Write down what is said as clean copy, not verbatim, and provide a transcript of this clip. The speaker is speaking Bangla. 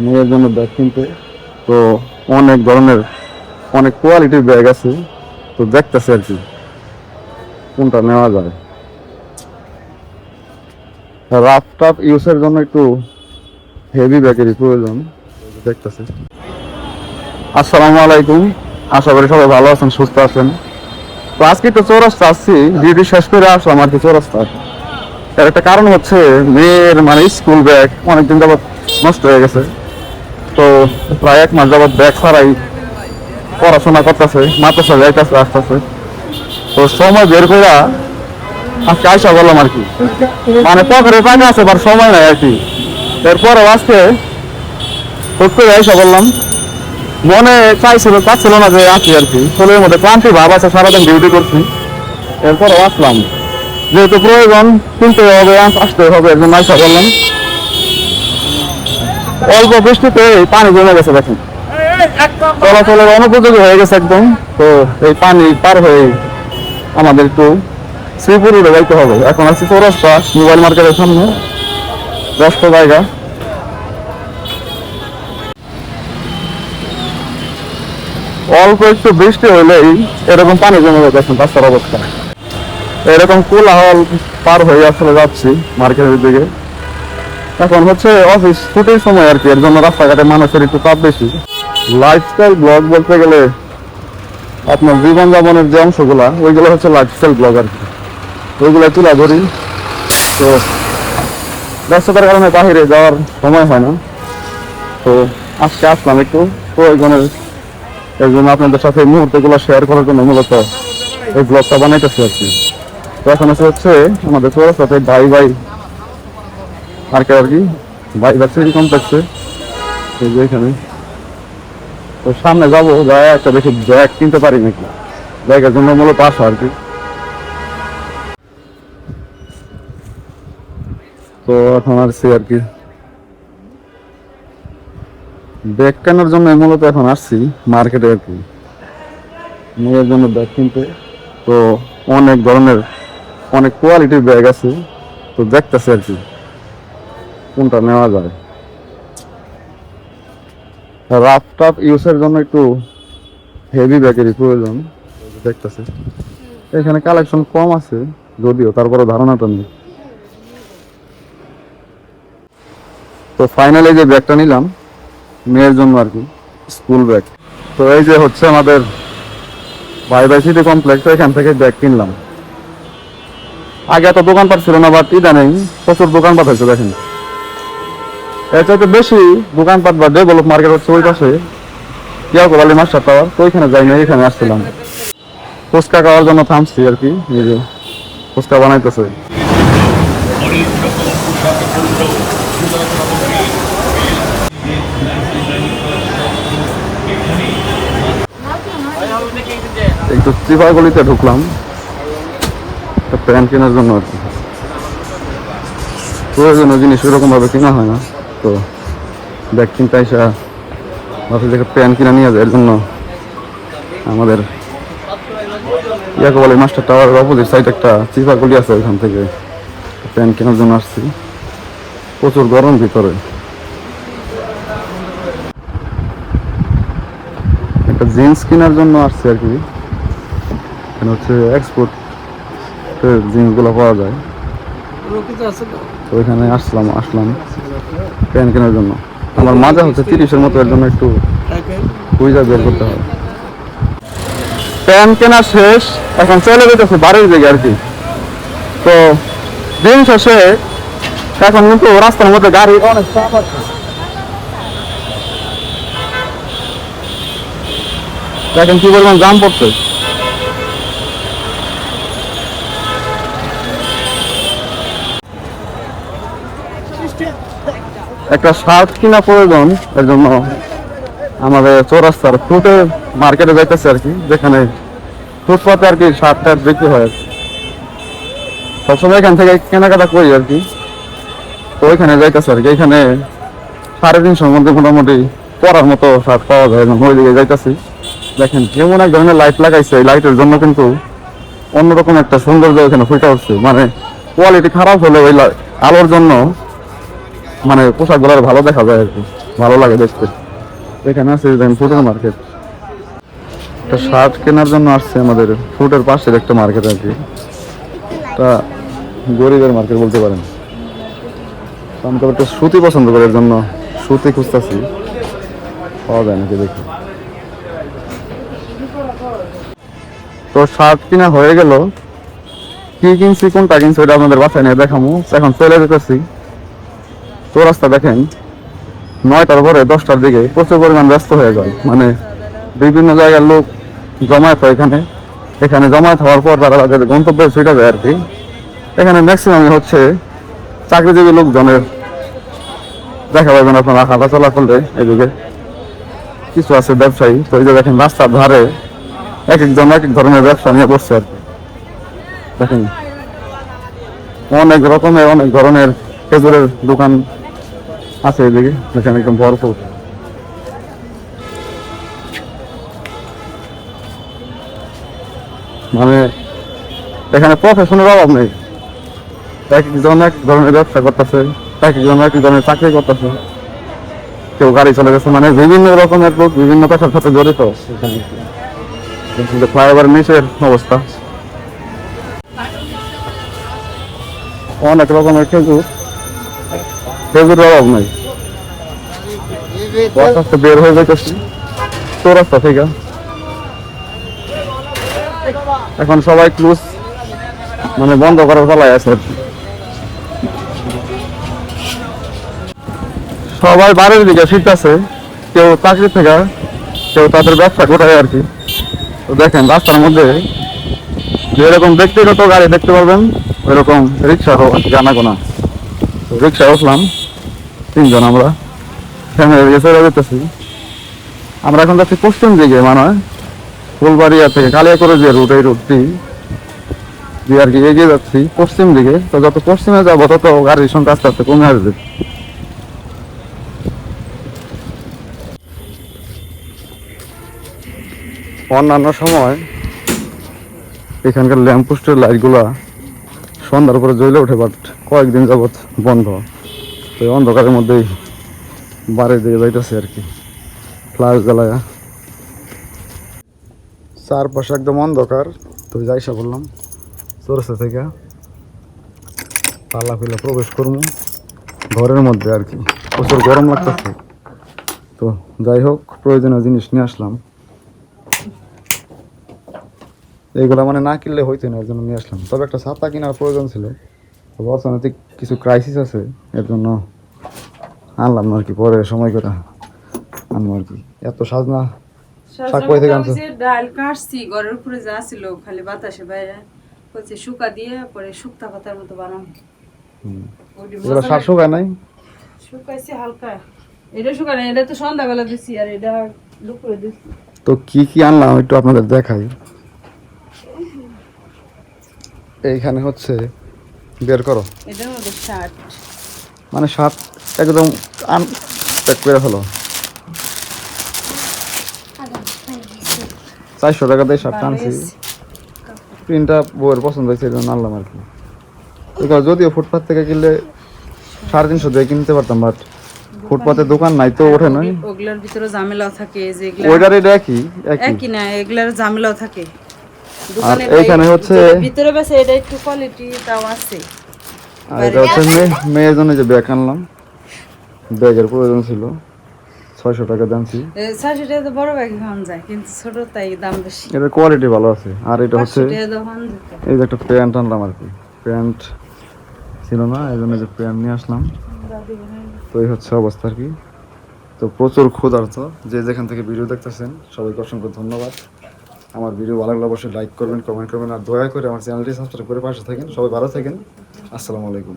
মেয়ের জন্য ব্যাগ কিনতে। তো অনেক ধরনের অনেক কোয়ালিটির ব্যাগ আছে, তো দেখতেছে আর কি কোনটা নেওয়া যায়। রাফ টাফ ইউজের জন্য একটু হেভি ব্যাগেরই প্রয়োজন, দেখতেছে। আসসালামু আলাইকুম, আশা করি সবাই ভালো আছেন, সুস্থ আছেন। তো আজকে একটু চৌরাস্তা আসছি, ডিউটি শেষ করে আসলাম আর কি চৌরাস্তা। এর একটা কারণ হচ্ছে মেয়ের মানে স্কুল ব্যাগ অনেকদিন যাবৎ নষ্ট হয়ে গেছে। তো প্রায় 1 মাস যাবৎ ব্যাগ ছাড়াই পড়াশোনা করতেছে, মাদ্রাসা যাইতেছে আসতেছে। তো সময় বের করে আজকে আইসা বললাম আর কি, মানে পকেটে টাকা আছে বাট সময় নাই আর কি। এরপরে আজকে হুট করে আইসা বললাম, মনে চাচ্ছিল না যে আসি আর কি, শরীরের মধ্যে ক্লান্তি ভাব আছে, সারাদিন ডিউটি করছি। এরপরে আসলাম, যেহেতু প্রয়োজন কিনতে হবে, আসতে হবে, এর জন্য আইসা বললাম। অল্প বৃষ্টিতে পানি জমে গেছে, দেখেন চলাচলের অনুপযোগী হয়ে গেছে একদম। তো এই পানি পার হয়ে আমাদের একটু শ্রীপুর রোডে যাইতে হবে। এখন আছি চৌরাস্তা, মোবাইল মার্কেটের সামনে, ব্যস্ত জায়গা। অল্প একটু বৃষ্টি হইলেই এরকম পানি জমে যায়, দেখেন রাস্তার অবস্থা। এরকম কোলাহল পার হয়ে আসলে যাচ্ছি মার্কেটের দিকে। এখন হচ্ছে অফিস ছুটির সময় আর কি, এর জন্য রাস্তাঘাটে মানুষের একটু চাপ বেশি। লাইফস্টাইল ব্লগ বলতে গেলে আপনার জীবনযাপনের যে অংশগুলা, ওইগুলো হচ্ছে লাইফস্টাইল ব্লগ আর কি, ওইগুলো তুলে ধরি। তো ব্যস্ততার কারণে বাহিরে যাওয়ার সময় হয় না, তো আজকে আসলাম একটু প্রয়োজনের, এর জন্য আপনাদের সাথে এই মুহূর্তগুলো শেয়ার করার জন্য মূলত এই ব্লগটা বানাইতেছি আর কি। তো এখন হচ্ছে আমাদের চৌরাস্তাতে ভাই মার্কেট আর কি, ভাই সিটি কমপ্লেক্সে, এই যে এখানে। তো সামনে যাবো, যাই একটা দেখি ব্যাগ কিনতে পারি নাকি, ব্যাগের জন্য মূলত আসা আর কি। তো এখন আসছি আর কি ব্যাগ কেনার জন্য, মূলত এখন আসছি মার্কেটে আর কি, মেয়ের জন্য ব্যাগ কিনতে। তো অনেক ধরনের অনেক কোয়ালিটির ব্যাগ আছে, তো দেখতেছে আর কি কোনটা নেওয়া যায়। রাফ টাফ ইউজের জন্য একটু হেভি ব্যাগেরই প্রয়োজন, দেখতেছে। এখানে কালেকশন কম আছে যদিও, তারপরে ধারণাটা নেই। তো ফাইনালি যে ব্যাগটা নিলাম মেয়ের জন্য আর কি, স্কুল ব্যাগ। তো এই যে হচ্ছে আমাদের ভাই সিটি কমপ্লেক্স, এখান থেকে ব্যাগ কিনলাম। আগে এত দোকানপাট ছিল না, বাট ইদানিং প্রচুর দোকানপাট হয়েছে। দেখেন এর চাইতে বেশি দোকানপাট বা ডেভেলপ মার্কেট হচ্ছে ওই পাশে, ইয়াকুব মাস্টার টাওয়ার। তো ওইখানে যাই না, এখানে আসছিলাম ফুচকা খাওয়ার জন্য, থামছি আর কি। এই যে ফুচকা বানাইতেছে। একটু চিপা গলিতে ঢুকলাম প্যান্ট কেনার জন্য আর কি। প্রয়োজনীয় জিনিস ওরকম ভাবে কেনা হয় না, তো ব্যাগ কিনতে আসা ভাবছি দেখে প্যান্ট কিনা নিয়ে যায়। এর জন্য আমাদের ইয়াকুব মাস্টার টাওয়ারের অপোজিট সাইড একটা চিপা গলি আছে, ওইখান থেকে প্যান্ট কেনার জন্য আসছি। প্রচুর গরম ভিতরে, একটা জিন্স কেনার জন্য আসছে আর কি। এখানে হচ্ছে এক্সপোর্ট জিন্স গুলো পাওয়া যায়, তো ওইখানে আসলাম প্যান্ট কেনার জন্য। আমার মাজা হচ্ছে 30-এর মতো, এর জন্য একটু কুইজা বের করতে হবে। প্যান্ট কেনা শেষ, এখন চলে যেতেছে বাড়ির দিকে আর কি। তো দিন শেষে এখন কিন্তু রাস্তার মধ্যে গাড়ি অনেক চাপ আছে, দেখেন কি পরিমাণ জাম পড়ছে। একটা শার্ট কিনা প্রয়োজন, এর জন্য আমাদের চৌরাস্তার ফ্রুটের মার্কেটে যাইতেছে আর কি, যেখানে ফুটপাতে আর কি শার্ট টার্ট বিক্রি হয়। সবসময় এখান থেকে কেনাকাটা করি আর কি, তো ওইখানে যাইতেছে আর কি। এখানে 350-এর মধ্যে মোটামুটি পরার মতো শার্ট পাওয়া যায়, ওই দিকে যাইতেছি। দেখেন কেমন এক ধরনের লাইট লাগাইছে, এই লাইটের জন্য কিন্তু অন্যরকম একটা সৌন্দর্য এখানে ফুটে উঠছে। মানে কোয়ালিটি খারাপ হলে ওই আলোর জন্য মানে পোশাকগুলো ভালো দেখা যায় আর কি। ভালো লাগে দেখতে। এখানে আছে ফুটের মার্কেট, একটা শার্ট কেনার জন্য আসছে আমাদের ফুটের পাশের একটা মার্কেট আর কি। তা গরিবের মার্কেট বলতে পারেন। আমি তো একটা সুতি পছন্দ করার জন্য সুতি খুঁজতেছি, পাওয়া যায় নাকি দেখি। তো শার্ট কিনা হয়ে গেল, কি কিনছি কোনটা কিনছি ওইটা আপনাদের বাসায় নিয়ে দেখামু। এখন চলে যেতেছি। তো রাস্তা দেখেন 9টার পরে 10টার দিকে প্রচুর পরিমাণ ব্যস্ত হয়ে যায়, মানে বিভিন্ন জায়গার লোক জমায়েত হয় এখানে। এখানে জমায়েত হওয়ার পর তারা তাদের গন্তব্যে ছুটে যায় আর কি। এখানে ম্যাক্সিমামই হচ্ছে চাকরিজীবী লোকজনের দেখা পাবেন আপনারা হাঁটা চলা করলে। এদিকে কিছু আছে ব্যবসায়ী, তো এই যে দেখেন রাস্তার ধারে এক একজন এক এক ধরনের ব্যবসা নিয়ে বসছে আর কি। দেখেন অনেক রকমের অনেক ধরনের খেজুরের দোকান আছে এদিকে, দেখেন একদম ভরপুর। মানে এখানে প্রফেশনের অভাব নেই, এক একজন এক ধরনের ব্যবসা করতেছে, এক একজন এক ধরনের চাকরি করতেছে, কেউ গাড়ি চলে গেছে, মানে বিভিন্ন রকমের লোক বিভিন্ন পেশার সাথে জড়িত। ফ্লাইওভার নিচের অবস্থা অনেক রকমের খেজুরের অভাব নাই। বের হয়ে যাইতেছি চৌরাস্তা থেকে, এখন সবাই ক্লোজ, মানে বন্ধ করার পালায় আছে। সবাই বাড়ির দিকে ফিরতেছে, কেউ চাকরি থেকে, কেউ তাদের ব্যবসা কোথায় আর কি। তো দেখেন রাস্তার মধ্যে যেরকম ব্যক্তিগত গাড়ি দেখতে পারবেন ওইরকম রিক্সারও জানা গোনা। তো রিক্সায় উঠলাম 3 জন, আমরা ফ্যামিলি দিকে চলে যেতেছি। আমরা এখন যাচ্ছি পশ্চিম দিকে, মানে ফুলবাড়িয়া থেকে কালিয়াকড় যে রুট, এই রুটটি দিয়ে আর কি এগিয়ে যাচ্ছি পশ্চিম দিকে। তো যত পশ্চিমে যাবো তত গাড়ির সংখ্যা আস্তে আস্তে কমে আসবে। অন্যান্য সময় এখানকার ল্যাম্পপোস্টের লাইটগুলা সন্ধ্যার পরে জ্বলে ওঠে, বাট কয়েকদিন যাবৎ বন্ধ। তো এই অন্ধকারের মধ্যেই বাড়ির দিকে যাইতেছে আর কি, ফ্লাশ জ্বালায়া। চারপাশে একদম অন্ধকার। তো যাইসা বললাম চৌরাস্তা থেকে পালা ফেলা প্রবেশ করবো ঘরের মধ্যে আর কি। প্রচুর গরম লাগতেছে, তো যাই হোক প্রয়োজনীয় জিনিস নিয়ে আসলাম। এইগুলা মানে না কিনলে হইতো না, এর জন্য নিয়ে আসলাম। তবে একটা ছাতা কেনার প্রয়োজন ছিল, তবে অর্থনৈতিক কিছু ক্রাইসিস আছে, এর জন্য আনলাম না আর কি, পরে সময় করে আনবো আর কি। এত সাজনা শাক কই থেকে আনছো? ডাল কাটছি ঘরের উপরে যা ছিল খালি বাতাসে বাইরে হচ্ছে শুকা দিয়ে পরে শুকতা পাতার মতো বানাম। এগুলো শাক শুকায় নাই? শুকাইছে হালকা, এটা শুকায় না, এটা তো সন্ধ্যাবেলা দিছি আর এটা দুপুরে দিছি। তো কি কি আনলাম একটু আপনাদের দেখাই। এইখানে হচ্ছে বের করো, এটার মধ্যে শার্ট, মানে শার্ট একদম প্যাক করে হলো 400 টাকা দিয়ে শার্টটা আনছি। প্রিন্টটা বউয়ের পছন্দ হয়েছে, এই জন্য আনলাম আর কি। যদিও ফুটপাথ থেকে কিনলে 350 দিয়ে কিনতে পারতাম, বাট ফুটপাতের দোকান নাই তো ওঠে নাই। ওগুলার ভিতরে ঝামেলাও থাকে, যেগুলা ওইটার এটা একই একই না, এগুলার ঝামেলাও থাকে। আর এইখানে হচ্ছে ভিতরে বেশি এটা একটু কোয়ালিটি তাও আছে। আর এটা হচ্ছে মেয়ের জন্য যে ব্যাগ আনলাম, ব্যাগের প্রয়োজন ছিল, 600 টাকা দামছি। 600 টাকা তো বড় ব্যাগ হন যায়, কিন্তু ছোট তাই দাম বেশি। এটার কোয়ালিটি ভালো আছে। আর এটা হচ্ছে 500 টাকা হন যেত। এই যে একটা প্যান্ট আনলাম আর কি, প্যান্ট ছিল না এই জন্য যে প্যান্ট নিয়ে আসলাম। তো এই হচ্ছে অবস্থা আর কি। তো প্রচুর ক্ষুধার্ত, যে যেখান থেকে ভিডিও দেখতেছেন সবাইকে অসংখ্য ধন্যবাদ। আমার ভিডিও ভালো লাগলে অবশ্যই লাইক করবেন, কমেন্ট করবেন, আর দয়া করে আমার চ্যানেলটি সাবস্ক্রাইব করে পাশে থাকেন। সবাই ভালো থাকেন, আসসালামু আলাইকুম।